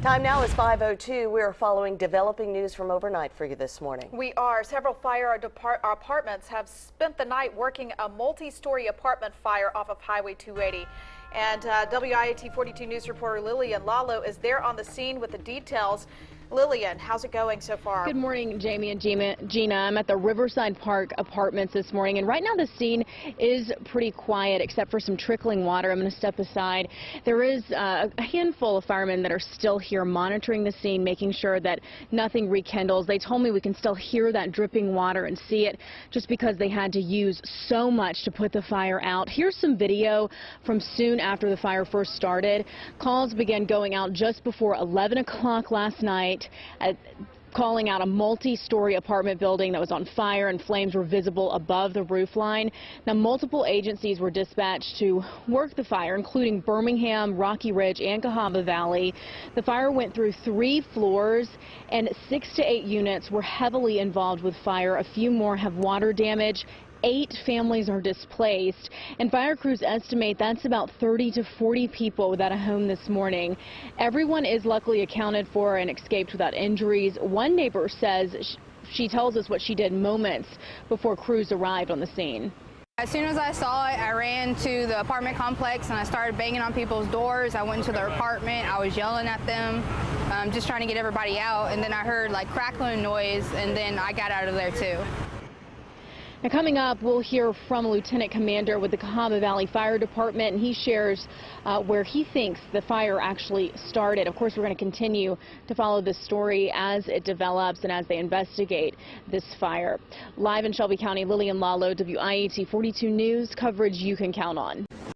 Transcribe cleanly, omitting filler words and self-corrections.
Time now is 5:02. We are following developing news from overnight for you this morning. We are. Several fire apartments have spent the night working a multi-story apartment fire off of Highway 280. And WIAT 42 News reporter Lillian Lalo is there on the scene with the details. Lillian, how's it going so far? Good morning, Jamie and Gina. I'm at the Riverside Park Apartments this morning, and right now the scene is pretty quiet except for some trickling water. I'm going to step aside. There is a handful of firemen that are still here monitoring the scene, making sure that nothing rekindles. They told me we can still hear that dripping water and see it just because they had to use so much to put the fire out. Here's some video from soon after the fire first started. Calls began going out just before 11 o'clock last night. Calling out a multi-story apartment building that was on fire and flames were visible above the roof line. Now, multiple agencies were dispatched to work the fire, including Birmingham, Rocky Ridge, and Cahaba Valley. The fire went through 3 floors, and 6 to 8 units were heavily involved with fire. A few more have water damage. 8 families are displaced, and fire crews estimate that's about 30 to 40 people without a home this morning. Everyone is luckily accounted for and escaped without injuries. One neighbor says she tells us what she did moments before crews arrived on the scene. As soon as I saw it, I ran to the apartment complex and I started banging on people's doors. I went into their apartment. I was yelling at them, just trying to get everybody out, and then I heard like crackling noise, and then I got out of there too. Now, coming up, we'll hear from a lieutenant commander with the Cahaba Valley Fire Department, and he shares where he thinks the fire actually started. Of course, we're going to continue to follow this story as it develops and as they investigate this fire. Live in Shelby County, Lillian Lalo, WIAT 42 News, coverage you can count on.